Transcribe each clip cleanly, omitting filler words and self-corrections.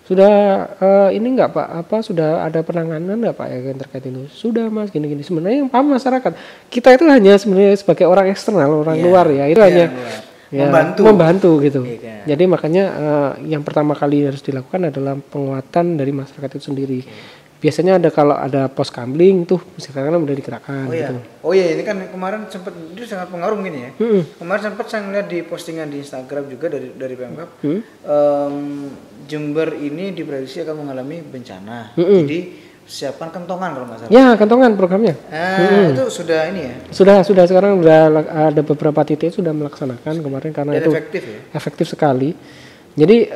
sudah ini enggak Pak, sudah ada penanganan enggak Pak ya yang terkait itu? Sudah Mas, gini-gini. Sebenarnya yang paham masyarakat. Kita itu hanya sebenarnya sebagai orang eksternal, orang luar ya. Itu hanya membantu gitu. Iya. Jadi makanya yang pertama kali harus dilakukan adalah penguatan dari masyarakat itu sendiri. Biasanya kalau ada pos kamling tuh sekarang udah digerakkan gitu. Oh iya, ini kan kemarin sempat itu sangat pengaruh gini ya. Kemarin sempat saya ngeliat di postingan di Instagram juga dari Pemkab. Jember ini diprediksi akan mengalami bencana. Jadi siapkan kentongan kalau nggak salah. Ya, kentongan programnya. Itu sudah ini ya. Sudah sekarang udah ada beberapa titik sudah melaksanakan kemarin karena dan itu efektif ya. Efektif sekali. Jadi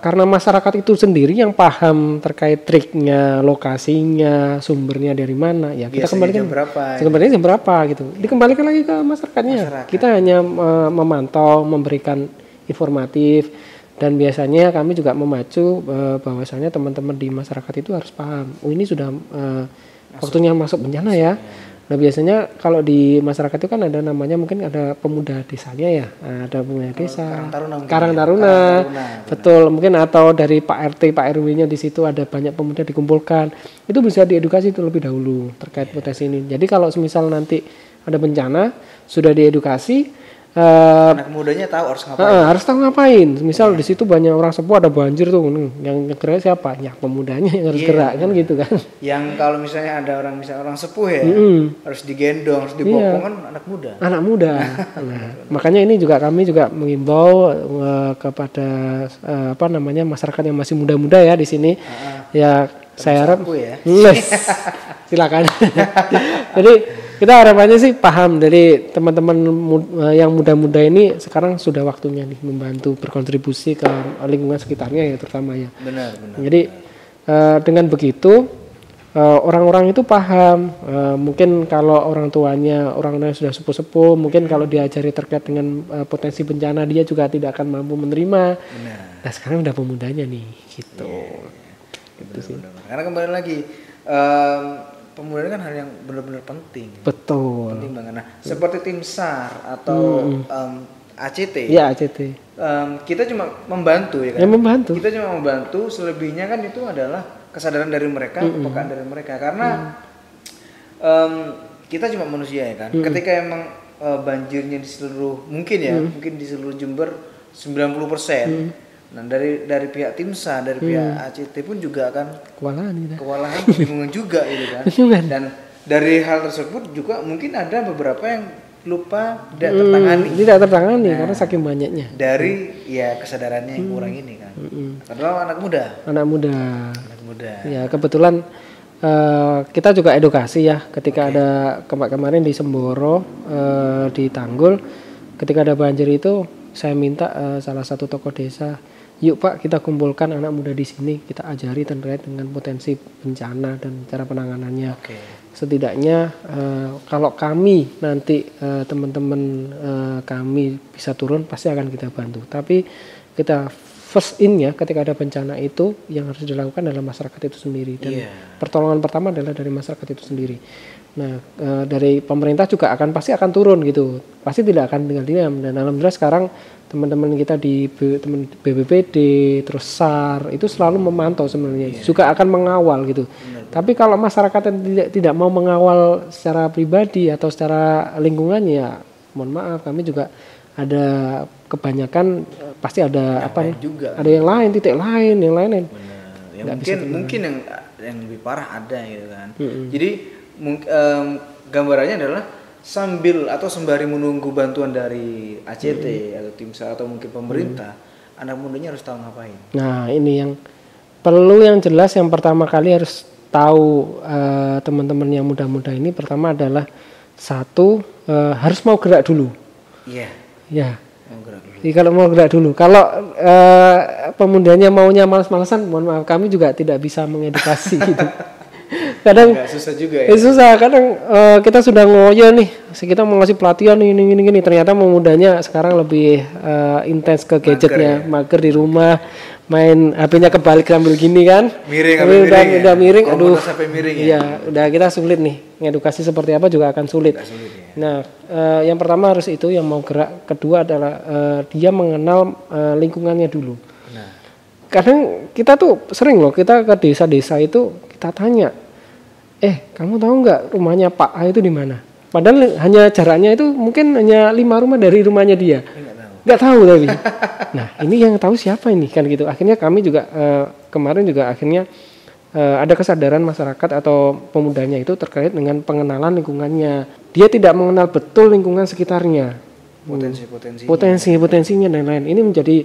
karena masyarakat itu sendiri yang paham terkait triknya, lokasinya, sumbernya dari mana, ya kita kembalikan jam berapa gitu. Dikembalikan lagi ke masyarakatnya. Kita hanya memantau, memberikan informatif, dan biasanya kami juga memacu bahwasanya teman-teman di masyarakat itu harus paham. Oh ini sudah waktunya masuk bencana ya. Nah biasanya kalau di masyarakat itu kan ada namanya mungkin ada pemuda desanya ya, ada pemuda desa, Karang Taruna, betul mungkin atau dari Pak RT, Pak RW-nya di situ ada banyak pemuda dikumpulkan, itu bisa diedukasi itu lebih dahulu terkait potensi ini. Jadi kalau semisal nanti ada bencana sudah diedukasi, anak mudanya tahu harus ngapain. Harus tahu ngapain. Misal di situ banyak orang sepuh ada banjir tuh, yang gerak siapa? Ya pemudanya yang harus gerak kan gitu kan. Yang kalau misalnya ada orang sepuh ya, harus digendong, harus dibopong kan anak muda. Anak muda. Nah, makanya ini juga kami juga mengimbau kepada masyarakat yang masih muda-muda ya di sini. Ya saya harap ya. Silakan. Jadi kita harapannya sih paham dari teman-teman yang muda-muda ini sekarang sudah waktunya nih membantu berkontribusi ke lingkungan sekitarnya ya terutama ya. Benar. Jadi dengan begitu orang-orang itu paham. Mungkin kalau orang tuanya sudah sepuh-sepuh, mungkin kalau diajari terkait dengan potensi bencana dia juga tidak akan mampu menerima. Benar. Nah sekarang udah pemudanya nih gitu. Gitu sih. Karena kembali lagi pemuda kan hal yang benar-benar penting. Betul. Penting banget. Nah, seperti tim SAR atau ACT. Ya ACT. Kita cuma membantu ya kan. Ya membantu. Kita cuma membantu. Selebihnya kan itu adalah kesadaran dari mereka, kepekaan dari mereka. Karena kita cuma manusia ya kan. Ketika emang banjirnya di seluruh mungkin di seluruh Jember 90%. Nah dari pihak tim SAR, dari pihak ACT pun juga akan kewalahan, kebingungan juga gitu kan. Dan dari hal tersebut juga mungkin ada beberapa yang lupa tidak tertangani karena saking banyaknya. Dari ya kesadarannya yang kurang ini kan. Padahal anak muda. Ya kebetulan kita juga edukasi ya ketika ada kemarin di Semboro di Tanggul ketika ada banjir itu saya minta salah satu tokoh desa, yuk Pak kita kumpulkan anak muda di sini, kita ajari terkait dengan potensi bencana dan cara penanganannya. Setidaknya kalau kami nanti teman-teman kami bisa turun pasti akan kita bantu. Tapi kita first in ya ketika ada bencana itu yang harus dilakukan adalah masyarakat itu sendiri dan pertolongan pertama adalah dari masyarakat itu sendiri. Nah dari pemerintah juga pasti akan turun gitu, pasti tidak akan tinggal diam. Dan alhamdulillah sekarang teman-teman kita di BPBD terus SAR itu selalu memantau sebenarnya, juga akan mengawal gitu. Tapi kalau masyarakat yang tidak mau mengawal secara pribadi atau secara lingkungannya, ya mohon maaf kami juga ada kebanyakan pasti ada ada yang lain, titik lain, yang lain. Ya, mungkin yang lebih parah ada gitu kan. Jadi gambarannya adalah sambil atau sembari menunggu bantuan dari ACT atau tim SAR atau mungkin pemerintah, anak mudanya harus tahu ngapain. Nah ini yang perlu yang jelas, yang pertama kali harus tahu teman-teman yang muda-muda ini pertama adalah satu harus mau gerak dulu. Ya. Mau gerak dulu. Jadi kalau mau gerak dulu, kalau pemudanya maunya malas-malasan, mohon maaf kami juga tidak bisa mengedukasi gitu. Kadang susah juga ya. Susah kadang kita sudah ngoyo nih, kita mau ngasih pelatihan ini ternyata pemudanya sekarang lebih intens ke gadgetnya, mager di rumah, main HP-nya kebalik sambil gini kan. Udah miring, aduh. Iya, udah kita sulit nih. Ngedukasi seperti apa juga akan sulit. Nah, yang pertama harus itu yang mau gerak, kedua adalah dia mengenal lingkungannya dulu. kadang kita tuh sering loh kita ke desa-desa itu kita tanya, kamu tahu nggak rumahnya Pak A itu di mana? Padahal hanya jaraknya itu mungkin hanya 5 rumah dari rumahnya dia. Nggak tahu tapi. Nah ini yang tahu siapa ini kan gitu. Akhirnya kami juga kemarin juga akhirnya ada kesadaran masyarakat atau pemudanya itu terkait dengan pengenalan lingkungannya. Dia tidak mengenal betul lingkungan sekitarnya. Potensinya dan lain-lain. Ini menjadi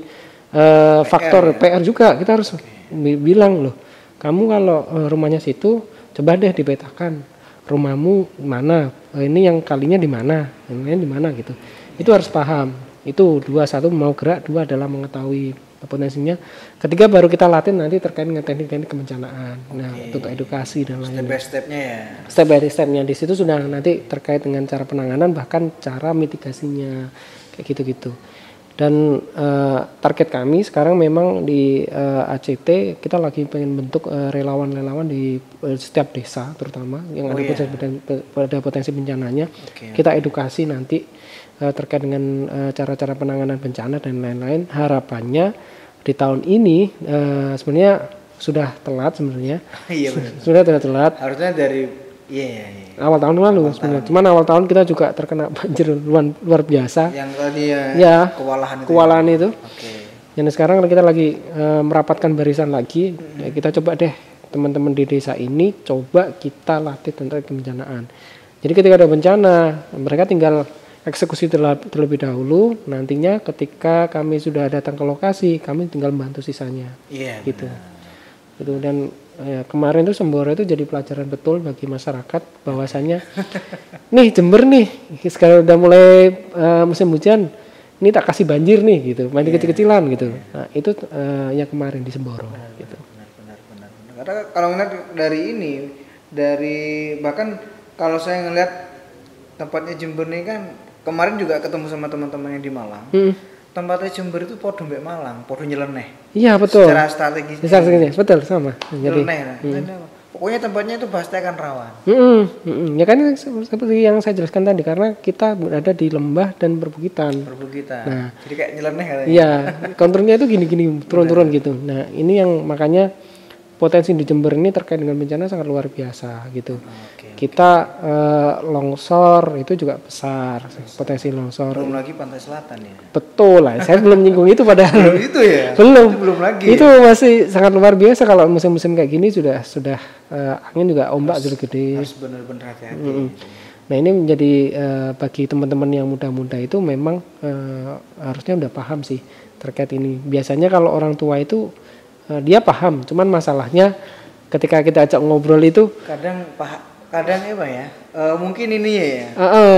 faktor PR juga. Kita harus bilang loh, kamu kalau rumahnya situ, coba deh dipetakan rumahmu mana, ini yang kalinya di mana, yang lain di mana gitu. Itu harus paham. Itu 2, 1 mau gerak, 2 adalah mengetahui potensinya. Ketiga baru kita latih nanti terkait dengan teknik-teknik kebencanaan. Nah, untuk edukasi dan lain-lain. Step by stepnya ya. Step by stepnya di situ sudah nanti terkait dengan cara penanganan bahkan cara mitigasinya kayak gitu-gitu. Dan target kami sekarang memang di ACT kita lagi pengen bentuk relawan-relawan di setiap desa terutama yang ada potensi bencananya. Kita edukasi nanti terkait dengan cara-cara penanganan bencana dan lain-lain. Harapannya di tahun ini sebenarnya sudah telat sebenarnya. Iya benar. Sudah telat. Harusnya dari awal tahun lalu sebenarnya. Cuman awal tahun kita juga terkena banjir luar biasa. Yang tadi ya kewalahan itu. Dan sekarang kita lagi merapatkan barisan lagi. Ya, kita coba deh teman-teman di desa ini coba kita latih tentang kebencanaan. Jadi ketika ada bencana, mereka tinggal eksekusi terlebih dahulu. Nantinya ketika kami sudah datang ke lokasi, kami tinggal membantu sisanya. Iya. Gitu. Gitu. Dan kemarin tuh Semboro itu jadi pelajaran betul bagi masyarakat bahwasanya nih Jember nih sekarang udah mulai musim hujan, ini tak kasih banjir nih gitu, main kecil-kecilan gitu. Nah itu yang kemarin di Semboro. Gitu. Benar. Karena kalau ngeliat dari bahkan kalau saya ngeliat tempatnya Jember nih kan kemarin juga ketemu sama teman-teman yang di Malang. Tempatnya Jember itu podo mbek Malang, podo nyeleneh. Iya betul. Secara strategis. Betul sama. Nyeleneh. Pokoknya tempatnya itu pasti akan rawan. Ya kan seperti yang saya jelaskan tadi karena kita berada di lembah dan perbukitan. Nah, jadi kayak nyeleneh katanya. Iya, konturnya itu gini-gini turun-turun gitu. Nah, ini yang makanya potensi di Jember ini terkait dengan bencana sangat luar biasa gitu. Kita longsor itu juga besar, potensi longsor. Belum lagi pantai selatan ya. Betul lah, saya belum nyinggung itu padahal. Belum itu ya. Belum lagi. Itu masih sangat luar biasa kalau musim-musim kayak gini sudah angin juga ombak sudah gede. Harus benar-benar hati-hati. Nah ini menjadi bagi teman-teman yang muda-muda itu memang harusnya udah paham sih terkait ini. Biasanya kalau orang tua itu dia paham, cuman masalahnya ketika kita ajak ngobrol itu kadang apa ya? Mungkin ini ya.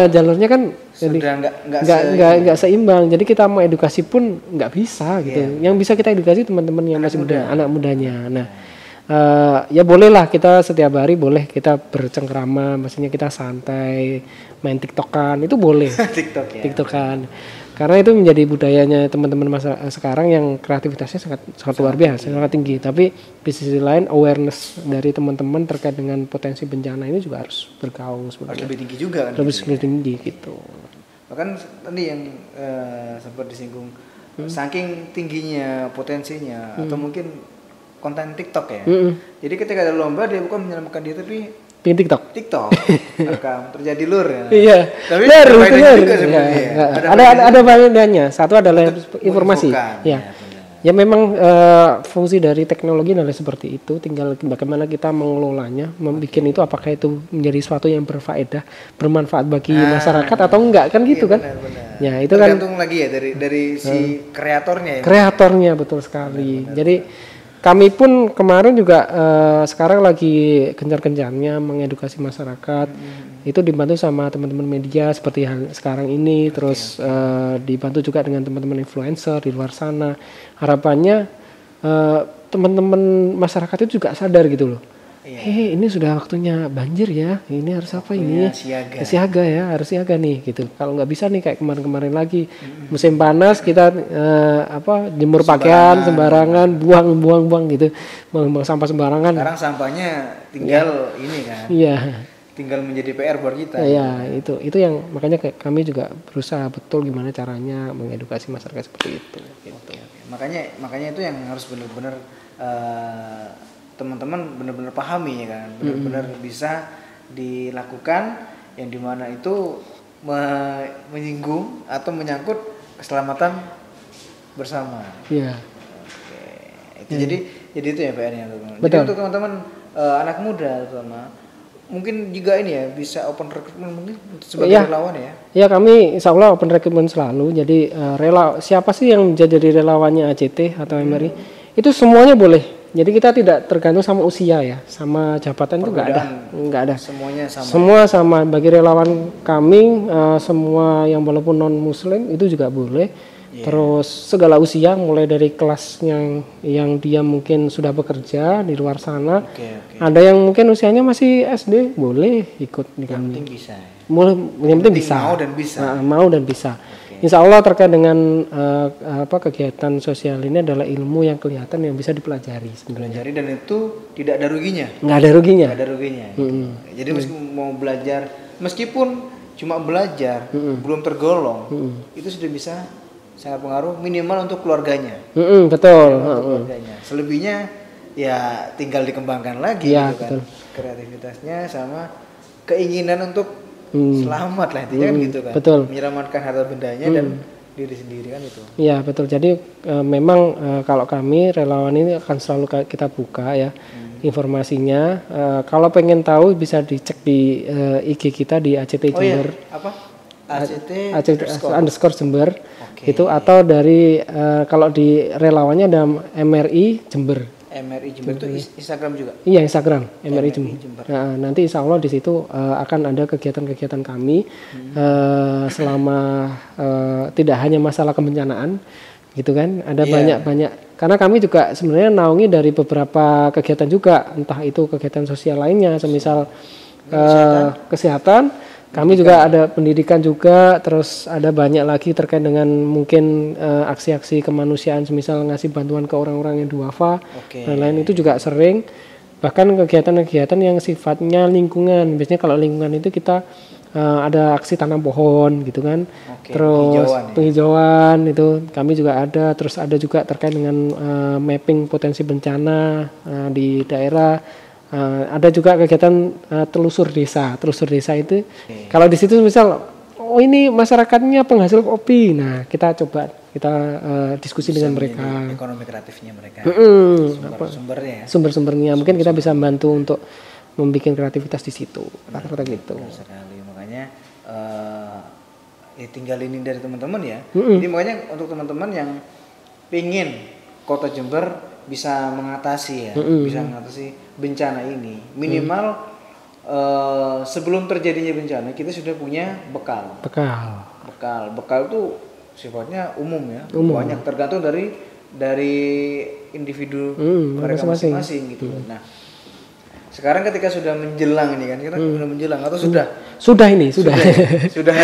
Jalurnya kan sudah nggak seimbang. Jadi kita mau edukasi pun nggak bisa gitu. Yang bisa kita edukasi teman-teman yang masih muda, anak mudanya. Nah, ya bolehlah kita setiap hari boleh kita bercengkrama, maksudnya kita santai, main TikTokan itu boleh. TikTokan. Karena itu menjadi budayanya teman-teman masa sekarang yang kreativitasnya sangat luar biasa, sangat tinggi. Tapi di sisi lain awareness dari teman-teman terkait dengan potensi bencana ini juga harus bergaung sebenarnya. Lebih tinggi juga kan? Lebih tinggi gitu. Bahkan tadi yang sempat disinggung, saking tingginya potensinya atau mungkin konten TikTok ya. Jadi ketika ada lomba dia bukan menyelamatkan dia tapi bikin TikTok rekam terjadi lur ya. Iya. Tapi benar juga sebenarnya. Ada faedahnya. Satu adalah informasi. Ya memang fungsi dari teknologi adalah seperti itu. Tinggal bagaimana kita mengelolanya, membuat itu apakah itu menjadi sesuatu yang berfaedah, bermanfaat bagi masyarakat atau enggak kan gitu kan? Benar. Ya itu tergantung lagi ya dari si kreatornya ya. Kreatornya betul sekali. Jadi kami pun kemarin juga sekarang lagi gencar-gencarnya mengedukasi masyarakat. Itu dibantu sama teman-teman media seperti hal sekarang ini. Terus dibantu juga dengan teman-teman influencer di luar sana. Harapannya teman-teman masyarakat itu juga sadar gitu loh. Ini sudah waktunya banjir ya. Ini harus apa ini? Siaga ya, harus siaga nih gitu. Kalau nggak bisa nih kayak kemarin-kemarin lagi musim panas kita jemur pakaian sembarangan, buang gitu, buang sampah sembarangan. Sekarang sampahnya tinggal ini kan? Iya. Tinggal menjadi PR buat kita. Iya, itu yang makanya kayak kami juga berusaha betul gimana caranya mengedukasi masyarakat seperti itu. Gitu. Makanya itu yang harus benar-benar teman-teman benar-benar pahami ya kan, benar-benar bisa dilakukan, yang dimana itu menyinggung atau menyangkut keselamatan bersama. Iya. Oke. Jadi itu ya PR-nya teman-teman. Betul. Jadi untuk teman-teman anak muda terutama, mungkin juga ini ya bisa open recruitment mungkin sebagai relawan ya. Ya, kami insya Allah open recruitment selalu. Jadi siapa sih yang jadi relawannya ACT atau MRI? Itu semuanya boleh. Jadi kita tidak tergantung sama usia ya, sama jabatan itu nggak ada. Semuanya sama. Semua sama. Bagi relawan kami semua yang walaupun non Muslim itu juga boleh. Yeah. Terus segala usia, mulai dari kelas yang dia mungkin sudah bekerja di luar sana. Okay. Ada yang mungkin usianya masih SD, boleh ikut di kami. Yang penting bisa. Yang penting bisa. Mau dan bisa. Insya Allah terkait dengan kegiatan sosial ini adalah ilmu yang kelihatan yang bisa dipelajari sebenarnya. Dan itu tidak ada ruginya. Nggak ada ruginya. Jadi mau belajar, meskipun cuma belajar, belum tergolong, itu sudah bisa sangat pengaruh minimal untuk keluarganya. Betul. Keluarganya. Selebihnya ya tinggal dikembangkan lagi ya, gitu kan. Betul. Kreativitasnya sama keinginan untuk selamat lah intinya kan gitu kan. Betul. Menyelamatkan harta bendanya dan diri sendiri kan itu. Iya betul. Jadi memang kalau kami relawan ini akan selalu kita buka ya informasinya. Kalau pengen tahu bisa dicek di IG kita di ACT Jember. Apa? ACT _Jember. Itu atau dari kalau di relawannya ada MRI Jember. MRI Jember itu Instagram juga? Iya, Instagram MRI Jember. Nah, nanti insya Allah di situ akan ada kegiatan-kegiatan kami selama tidak hanya masalah kebencanaan gitu kan, ada banyak karena kami juga sebenarnya naungi dari beberapa kegiatan juga, entah itu kegiatan sosial lainnya, semisal kesehatan. Kami juga ada pendidikan juga, terus ada banyak lagi terkait dengan mungkin aksi-aksi kemanusiaan, semisal ngasih bantuan ke orang-orang yang duafa, dan lain itu juga sering. Bahkan kegiatan-kegiatan yang sifatnya lingkungan, biasanya kalau lingkungan itu kita ada aksi tanam pohon gitu kan, terus penghijauan itu kami juga ada, terus ada juga terkait dengan mapping potensi bencana di daerah. Ada juga kegiatan telusur desa itu kalau di situ misal ini masyarakatnya penghasil kopi, nah kita diskusi bisa dengan mereka ekonomi kreatifnya mereka, sumber-sumbernya mungkin kita bisa bantu untuk membuat kreativitas di situ. Gitu. Sekali makanya tinggal ini dari teman-teman ya. Jadi makanya untuk teman-teman yang pingin Kota Jember bisa mengatasi bencana ini, minimal sebelum terjadinya bencana kita sudah punya bekal itu sifatnya umum ya, banyak tergantung dari individu mereka masing-masing gitu. Nah sekarang ketika sudah menjelang ini kan, kita sudah menjelang atau sudah hari H. Sudah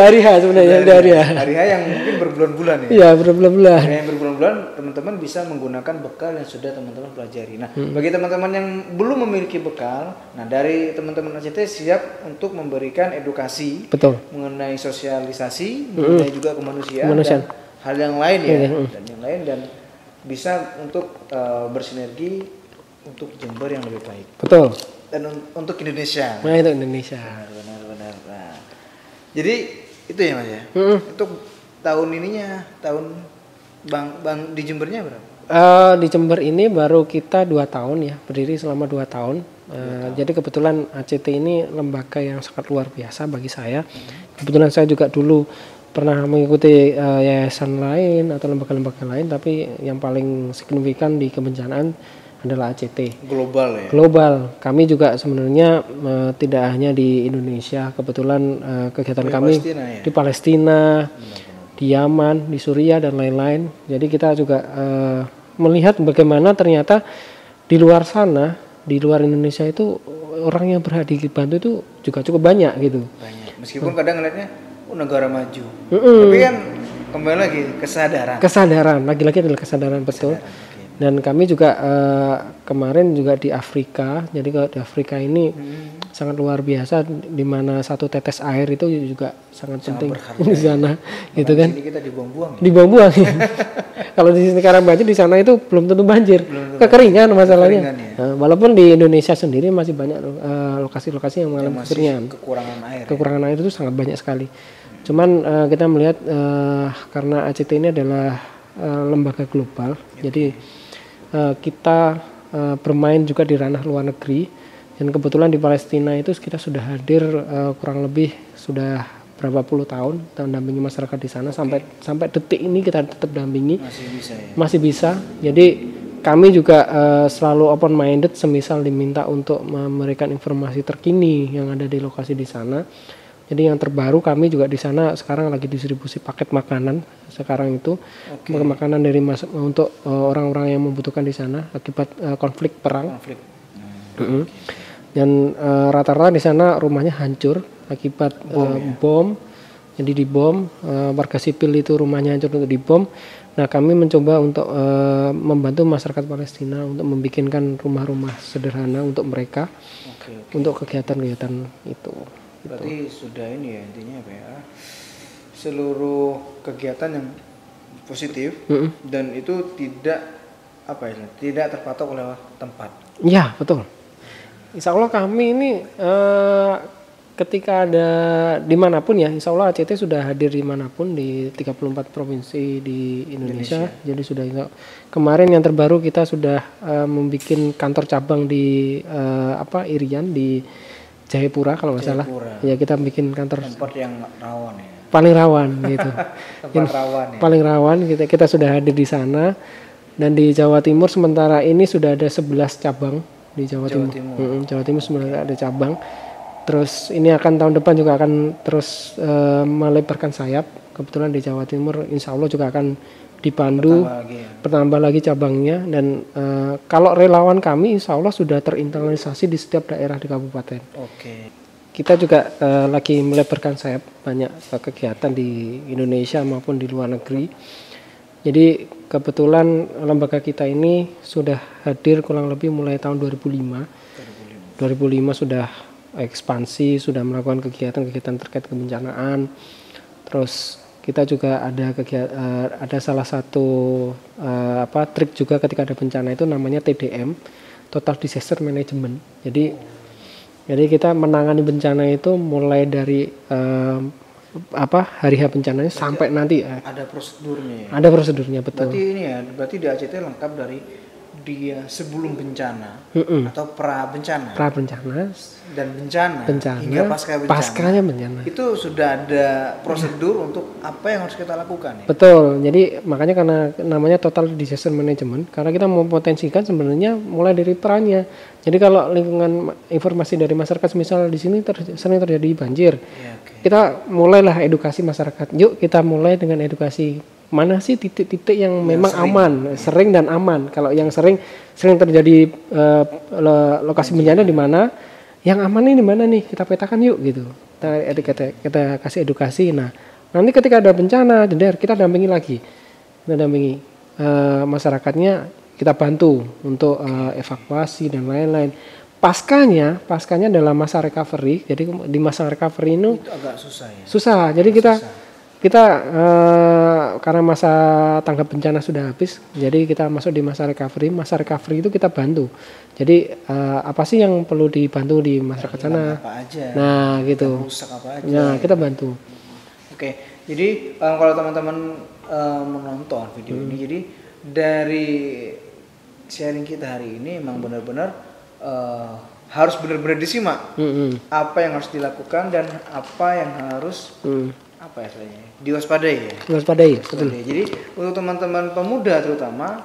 hari H sebenarnya. Hari H yang mungkin berbulan-bulan ya. Iya, berbulan-bulan. Yang berbulan-bulan teman-teman bisa menggunakan bekal yang sudah teman-teman pelajari. Nah, bagi teman-teman yang belum memiliki bekal, nah dari teman-teman ACT siap untuk memberikan edukasi mengenai sosialisasi, mengenai juga kemanusiaan. Dan hal yang lain ya, dan bisa untuk bersinergi untuk Jember yang lebih baik. Betul. Dan untuk Indonesia. Nah, itu Indonesia. Benar. Nah, jadi itu ya Mas ya. Untuk tahun Bang di Jembernya berapa? Di Jember ini baru kita 2 tahun ya, berdiri selama 2 tahun. Jadi kebetulan ACT ini lembaga yang sangat luar biasa bagi saya. Kebetulan saya juga dulu pernah mengikuti yayasan lain atau lembaga-lembaga lain, tapi yang paling signifikan di kebencanaan adalah ACT. Global. Kami juga sebenarnya tidak hanya di Indonesia, kebetulan kegiatan kami di Palestina, di Yaman, di Suriah dan lain-lain. Jadi kita juga melihat bagaimana ternyata di luar sana, di luar Indonesia itu orang yang berhak dibantu itu juga cukup banyak gitu. Meskipun kadang ngeliatnya negara maju. Tapi kan kembali lagi kesadaran. Lagi-lagi adalah kesadaran, betul. Dan kami juga kemarin juga di Afrika. Jadi kalau di Afrika ini sangat luar biasa, di mana satu tetes air itu juga sangat penting di sana, gitu kan? Ini kita dibuang-buang. Ya? Dibuang-buang. Kalau di sini sekarang banjir, di sana itu belum tentu banjir, kekeringan masalahnya. Ya. Walaupun di Indonesia sendiri masih banyak lokasi-lokasi yang mengalami kekurangan air itu sangat banyak sekali. Cuman kita melihat karena ACT ini adalah lembaga global, jadi kita bermain juga di ranah luar negeri, dan kebetulan di Palestina itu kita sudah hadir kurang lebih sudah berapa puluh tahun mendampingi masyarakat di sana. Sampai detik ini kita tetap dampingi, masih bisa. Jadi kami juga selalu open minded semisal diminta untuk memberikan informasi terkini yang ada di lokasi di sana. Jadi yang terbaru kami juga di sana sekarang lagi distribusi paket makanan sekarang itu, makanan dari untuk orang-orang yang membutuhkan di sana akibat konflik perang. Dan rata-rata di sana rumahnya hancur akibat bom. Jadi dibom, warga sipil itu rumahnya hancur untuk dibom. Nah, kami mencoba untuk membantu masyarakat Palestina untuk membikinkan rumah-rumah sederhana untuk mereka, untuk kegiatan-kegiatan itu. Berarti sudah ini ya, intinya apa ya, seluruh kegiatan yang positif dan itu tidak terpatok oleh tempat. Ya, betul. Insya Allah kami ini ketika ada dimanapun ya, insya Allah ACT sudah hadir dimanapun di 34 provinsi di Indonesia. Jadi sudah kemarin yang terbaru kita sudah membuat kantor cabang di Irian di Jayapura kalau nggak salah. Ya, kita bikin kantor tempat yang rawan ya. Paling rawan gitu. Tempat rawan ya. Paling rawan kita sudah hadir di sana. Dan di Jawa Timur sementara ini sudah ada 11 cabang di Jawa Timur. Jawa Timur sebenarnya ada cabang. Terus ini akan tahun depan juga akan terus melebarkan sayap. Kebetulan di Jawa Timur insya Allah juga akan dipandu, bertambah lagi cabangnya. Dan kalau relawan kami insya Allah sudah terinternalisasi di setiap daerah di kabupaten. Kita juga lagi melebarkan sayap banyak kegiatan di Indonesia maupun di luar negeri. Jadi kebetulan lembaga kita ini sudah hadir kurang lebih mulai tahun 2005 sudah ekspansi, sudah melakukan kegiatan-kegiatan terkait kebencanaan. Terus kita juga ada salah satu trik juga ketika ada bencana itu namanya TDM, Total Disaster Management. Jadi kita menangani bencana itu mulai dari hari bencananya sampai nanti ada prosedurnya ya. Ada prosedurnya, betul. Berarti di ACT lengkap dari dia sebelum bencana atau pra bencana dan bencana hingga paskanya bencana. Itu sudah ada prosedur untuk apa yang harus kita lakukan ya? Betul. Jadi makanya karena namanya Total Disaster Management, karena kita mempotensikan sebenarnya mulai dari perannya. Jadi kalau lingkungan informasi dari masyarakat misal di sini sering terjadi banjir. Kita mulailah edukasi masyarakat. Yuk kita mulai dengan edukasi. Mana sih titik-titik yang memang sering dan aman. Kalau yang sering terjadi lokasi bencana di mana, yang aman ini di mana nih, kita petakan yuk gitu. Kita kasih edukasi. Nah, nanti ketika ada bencana, kita dampingi lagi. Kita dampingi masyarakatnya, kita bantu untuk evakuasi dan lain-lain. Paskanya dalam masa recovery. Jadi di masa recovery itu agak susah ya. Susah. Jadi kita karena masa tanggap bencana sudah habis, jadi kita masuk di masa recovery. Masa recovery itu kita bantu. Jadi apa sih yang perlu dibantu di masyarakat sana? Apa aja. Nah, gitu. Rusak apa aja. Nah, kita bantu. Jadi kalau teman-teman menonton video ini, jadi dari sharing kita hari ini memang benar-benar harus benar-benar disimak apa yang harus dilakukan dan apa yang harus diwaspadai ya. Diwaspadai, betul. Jadi untuk teman-teman pemuda terutama,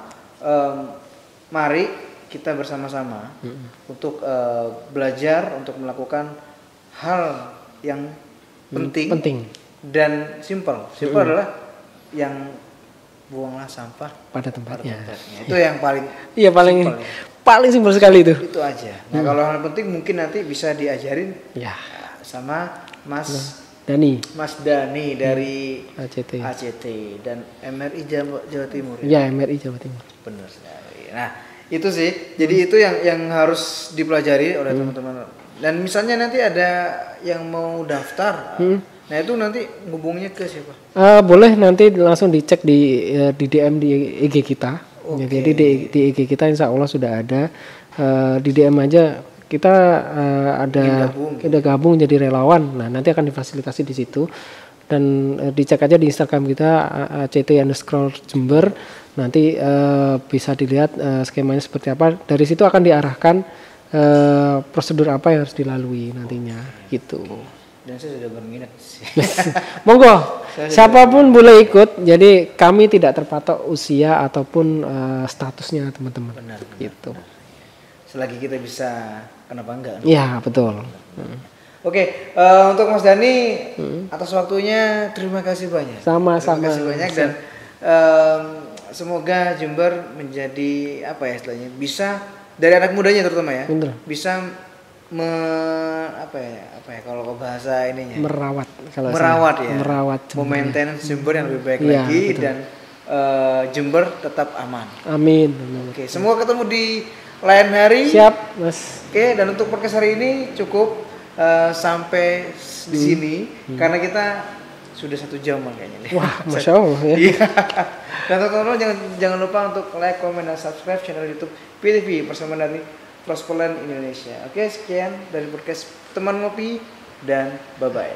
mari kita bersama-sama untuk belajar untuk melakukan hal yang penting dan simpel. Adalah yang buanglah sampah pada tempatnya. Itu yang paling paling simpel sekali itu. Itu aja. Nah, kalau hal penting mungkin nanti bisa diajarin sama Mas Dani dari ACT dan MRI Jawa Timur. Ya, MRI Jawa Timur. Benar sekali. Nah, itu sih. Jadi itu yang harus dipelajari oleh teman-teman. Dan misalnya nanti ada yang mau daftar, nah itu nanti hubungnya ke siapa? Boleh nanti langsung dicek di DM di IG kita. Okay. Jadi di IG kita insya Allah sudah ada. Di DM aja kita kita gabung jadi relawan. Nah nanti akan difasilitasi di situ. Dan dicek aja di Instagram kita ACT_Jember. Nanti bisa dilihat skemanya seperti apa. Dari situ akan diarahkan prosedur apa yang harus dilalui nantinya gitu. Dan saya sudah berminat sih. Monggo, siapapun boleh ikut. Jadi kami tidak terpatok usia ataupun statusnya teman-teman. Benar. Gitu. Selagi kita bisa, kenapa enggak? Iya betul. Oke, untuk Mas Dhani atas waktunya terima kasih banyak. Sama-sama. Terima kasih banyak dan semoga Jember menjadi apa ya istilahnya bisa dari anak mudanya terutama ya. Bener. Bisa apa ya kalau bahasa ininya merawat maintenance Jember yang lebih baik lagi betul. Dan Jember tetap aman. Amin. Oke, semua ketemu di lain hari. Siap, Mas. Oke, dan untuk podcast hari ini cukup sampai di sini karena kita sudah 1 jam kayaknya. Wah, Masya Allah ya. Dan teman-teman jangan lupa untuk like, comment, dan subscribe channel YouTube PTV bersama dari Prosperland Indonesia. Oke, sekian dari podcast Teman Ngopi dan bye-bye.